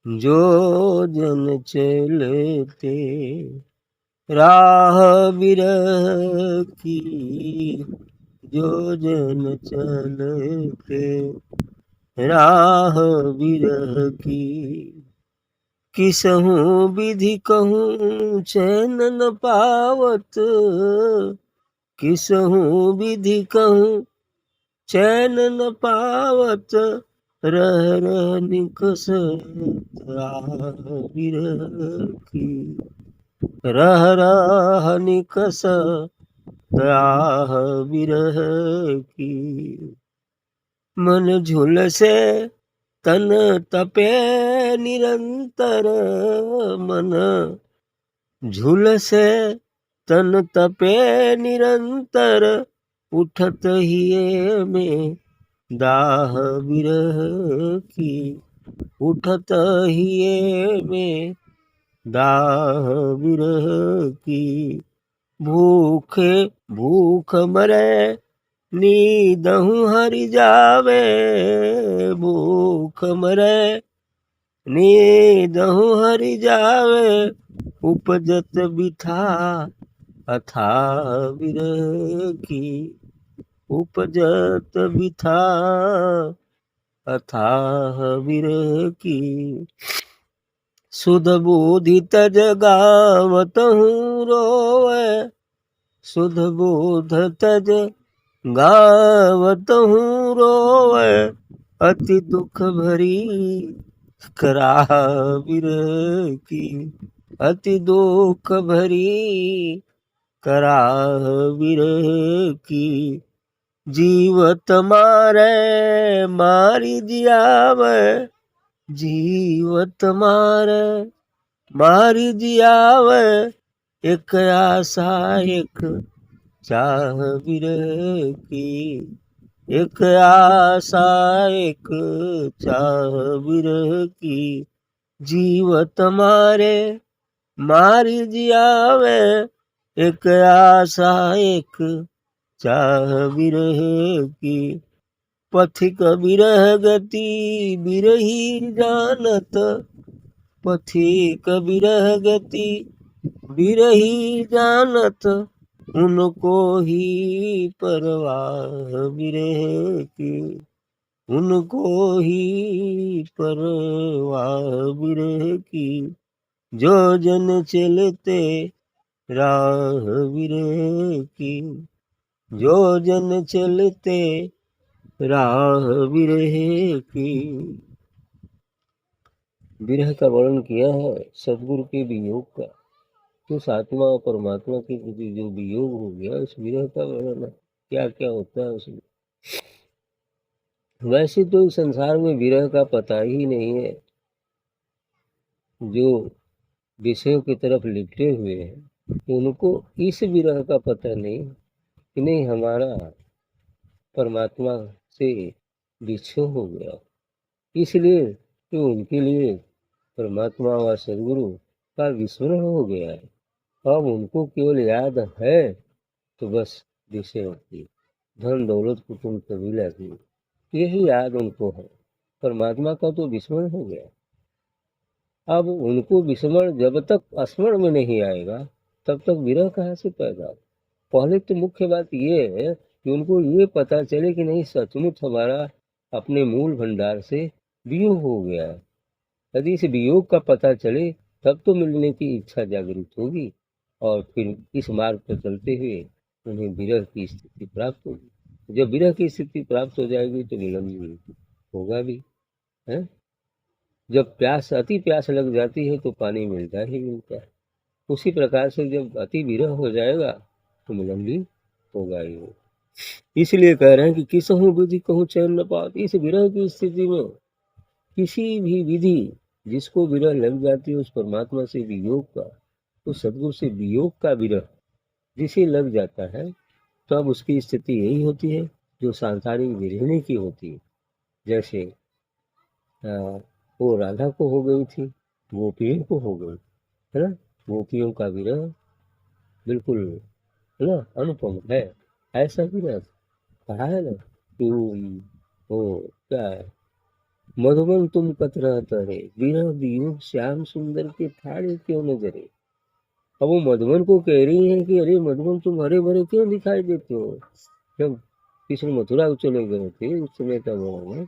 जो जन चलते राह विरह की, जो जन चलते राह विरह की, किसहु विधि कहूँ चैन न पावत, किसहु विधि कहूँ चैन न पावत, रह रह निकसत राह विरह की, रह रह निकसत राह विरह की। मन झुलसे तन तपे निरंतर, मन झुलसे तन तपे निरंतर, उठत हिये में दाह विरह की, उठत हिये में दाह विरह की। भूखे भूख मरे नीदहु हरि जावे, भूख मरे नीदहु हरि जावे, उपजत बिथा अथाह विरह की, उपजत बिथा अथाह विरह की। सुध बुद्धि तज गावत हूँ रोवे, सुध बोध तज गावत हूँ रोवे, अति दुख भरी कराह विरह की, अति दुख भरी कराह विरह की। जीवत मारे मारी जियावे, जीवत मारे मारी जियावे, एक आशा एक चाह विरह की, एक आशा एक चाह विरह की। जीवत मारे मारी जियावे, एक आशा एक चाह विरह की। पथिक विरह गति बिरही जानत, पथिक विरह गति बिरही जानत, उनको ही परवाह विरह की, उनको ही परवाह विरह की। जो जन चलते राह विरह की, जो जन चलते राह विरह की। विरह का वर्णन किया है सदगुरु के वियोग का। उस आत्मा और परमात्मा के प्रति जो वियोग हो गया, उस विरह का वर्णन है, क्या क्या होता है उसमें। वैसे तो संसार में विरह का पता ही नहीं है। जो विषयों की तरफ लिपटे हुए हैं उनको इस विरह का पता नहीं कि नहीं हमारा परमात्मा से विच्छेद हो गया, इसलिए तो उनके लिए परमात्मा व सदगुरु का विस्मरण हो गया है। अब उनको केवल याद है तो बस विषयों की, धन दौलत कुटुंब कबीला की, यही याद उनको है। परमात्मा का तो विस्मरण हो गया। अब उनको विस्मरण जब तक स्मरण में नहीं आएगा तब तक विरह कहाँ से पैदा। पहले तो मुख्य बात ये है कि उनको ये पता चले कि नहीं सचमुच हमारा अपने मूल भंडार से वियोग हो गया है। यदि इस वियोग का पता चले तब तो मिलने की इच्छा जागृत होगी और फिर इस मार्ग पर चलते हुए उन्हें विरह की स्थिति प्राप्त होगी। जब विरह की स्थिति प्राप्त हो जाएगी तो मिलन भी होगा भी है। जब प्यास अति प्यास लग जाती है तो पानी मिलता ही मिलता है। उसी प्रकार से जब अति विरह हो जाएगा तो मिलन भी होगा ही हो। इसलिए कह रहे हैं कि किसहु विधि कहूँ चैन न पात। इस विरह की स्थिति में किसी भी विधि जिसको विरह लग जाती है उस परमात्मा से वियोग का, उस सदगुरु से वियोग का विरह जिसे लग जाता है तो अब उसकी स्थिति यही होती है जो सांसारिक विरहिणी की होती है। जैसे वो राधा को हो गई थी, गोपियों को हो गई है ना। गोपियों का विरह बिल्कुल है ना अनुपम है। ऐसा विरह कहा है ना कि वो क्या है, मधुबन तुम कतरा तरे, विरह वियोग श्याम सुंदर के ठाड़े क्यों न जरे। अब वो मधुबन को कह रही है कि अरे मधुबन तुम हरे भरे क्यों दिखाई देते हो। जब कृष्ण मथुरा को चले गए थे उस समय का वर्णन है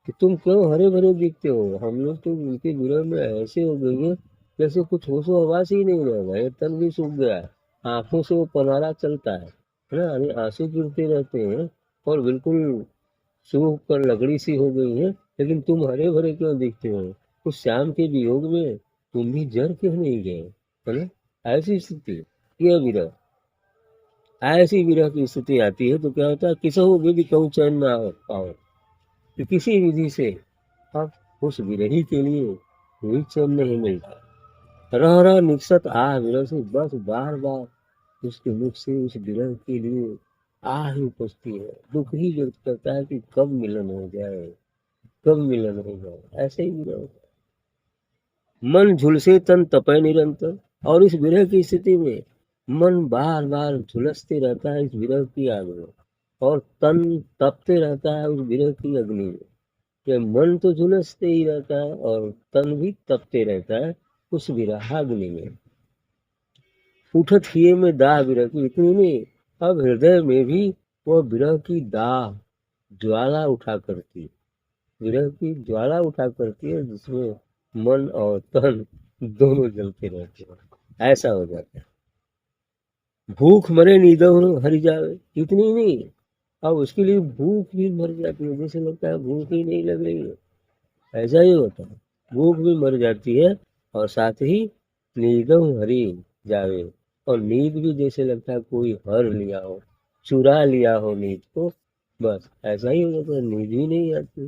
कि तुम क्यों हरे भरे दिखते हो, हम लोग तो उनके विरह में ऐसे हो गए हैं जैसे कुछ होशो हवास ही नहीं रह गए, तन भी सूख गया है, आंखों से वो पनारा चलता है ना, यानी आंसू गिरते रहते हैं और बिल्कुल सूख कर लकड़ी सी हो गई है, लेकिन तुम हरे भरे क्यों दिखते हो। उस श्याम के वियोग में तुम भी जर क्यों नहीं गए, है ना। ऐसी स्थिति, ये विरह, ऐसी विरह की स्थिति आती है तो क्या होता है, किसहु विधि कहूँ चैन ना पाओ, कि किसी विधि से अब उस विरही के लिए कोई चैन नहीं मिलता। रह रह निकसत आह विरह से, बस बार बार उसके मुख से उस विरह के लिए आह ही उपजती है, दुख ही व्यक्त करता है कि कब मिलन हो जाए, कब मिलन हो जाए। ऐसे ही विरह होता है। मन झुलसे तन तपय निरंतर, और इस विरह की स्थिति में मन बार बार झुलसते रहता है इस विरह की आग में, और तन तपते रहता है उस विरह की अग्नि में। कि मन तो झुलसते ही रहता है और तन भी तपते रहता है उस विरहाग्नि में। उठत हिये में दाह विरह की, इतनी नहीं, अब हृदय में भी वह विरह की दाह ज्वाला उठा करती, विरह की ज्वाला उठा करती है, जिसमें मन और तन दोनों जलते रहते हैं। ऐसा हो जाता है। भूख मरे नींदहु हरि जावे, इतनी नहीं, अब उसके लिए भूख भी मर जाती है, जैसे लगता है भूख ही नहीं लग रही है। ऐसा ही होता है, भूख भी मर जाती है और साथ ही नींदहु हरि जावे, और नींद भी जैसे लगता है कोई हर लिया हो, चुरा लिया हो नींद को, बस ऐसा ही हो जाता है, नींद ही नहीं आती,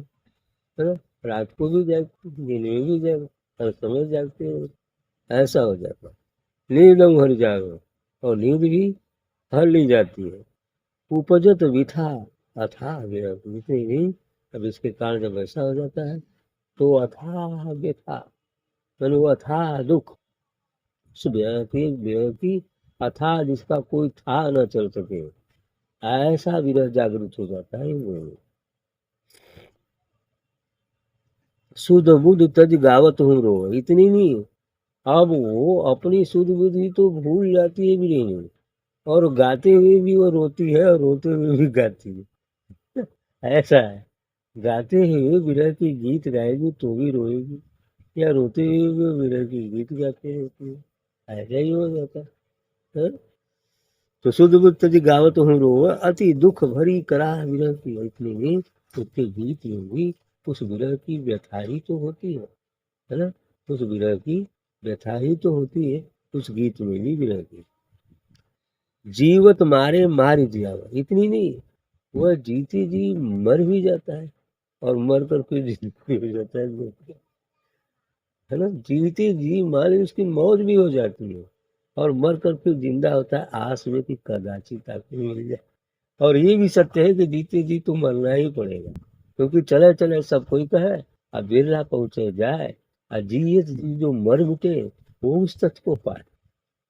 है ना। रात को भी जागते, दिन में भी जाग, हर समय जागते हो, ऐसा हो जाता है। नींदम हर जागो, और नींद भी हर ली जाती है। उपजत विथा अथाह विरह, जितनी नहीं, अब इसके कारण जब ऐसा हो जाता है तो अथाह व्यथा, मैंने वो अथाह दुख, उस विरह की अथाह जिसका कोई था न चल सके, ऐसा विरह जागृत हो जाता है वो। सुध बुध तज गावत हूँ रो, इतनी नहीं, अब वो अपनी सुध बुद्धि तो भूल जाती है भी, और गाते हुए भी वो रोती है और रोते हुए भी गाती है। ऐसा है, गाते हुए विरह की गीत गाएगी तो भी रोएगी, या रोते हुए भी विरह की गीत गाते रहती है। ऐसा ही हो जाता है। तो शुद्ध बुद्ध जी गावत हूँ रो, अति दुख भरी कराह विरह की, इतनी नहीं, उसके गीत में भी उस विरह की व्यथा ही तो होती है ना। उस विरह की व्यथा ही तो होती है उस गीत में भी विरह की। जीवत मारे मार जियावा, इतनी नहीं, वह जीते जी मर भी जाता है और मर कर फिर जिंदा हो जाता है ना। जीते जी मारे उसकी मौत भी हो जाती है और मर कर फिर जिंदा होता है, आस में कि कदाचित आके मिल जाए। और ये भी सत्य है कि जीते जी तो मरना ही पड़ेगा, क्योंकि चले चले सब कोई कहे, अब बिरला पहुंचे जाए, और जिए जी जो मर मिटे वो उस तत्व को पाए।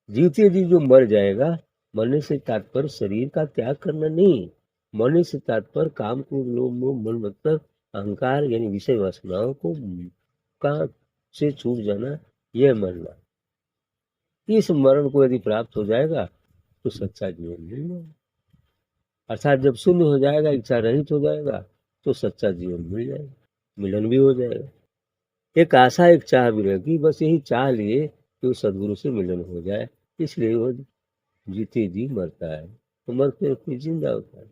जीते जी जो मर जाएगा, मरने से तात्पर्य शरीर का त्याग करना नहीं, मरने से तात्पर्य काम को लोभ मोह मन मतलब अहंकार यानी विषय वासनाओं को का से छूट जाना, यह मरना। इस मरण को यदि प्राप्त हो जाएगा तो सच्चा जीवन मिल जाएगा, अर्थात जब शून्य हो जाएगा, इच्छा रहित हो जाएगा, तो सच्चा जीवन मिल जाएगा, मिलन भी हो जाएगा। एक आशा एक चाह भी रहेगी, बस यही चाह लिए कि वो सदगुरु से मिलन हो जाए, इसलिए वो जीते जी मरता है, तो मर के फिर जिंदा होता है।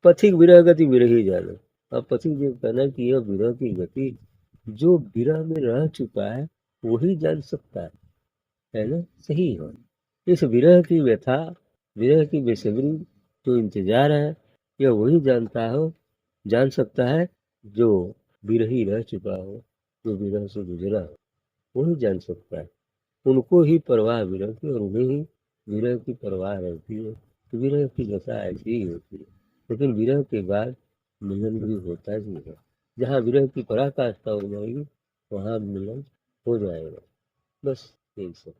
पथिक विरह गति विरही जानो, अब पथिक जो कहना कि यह विरह की गति जो विरह में रह चुका है वही जान सकता है ना, सही है। इस विरह की व्यथा, विरह की बेसब्री, जो इंतजार है, यह वही जानता हो, जान सकता है जो विरही रह चुका हो, जो विरह से गुजरा हो, वही जान सकता है। उनको ही परवाह विरह की, और उन्हें ही विरह की परवाह रहती है। तो विरह की दशा ऐसी ही होती है, लेकिन विरह के बाद मिलन भी होता ही है। जहाँ विरह की पराकाष्ठा हो जाएगी वहाँ मिलन हो जाएगा, बस यही सब।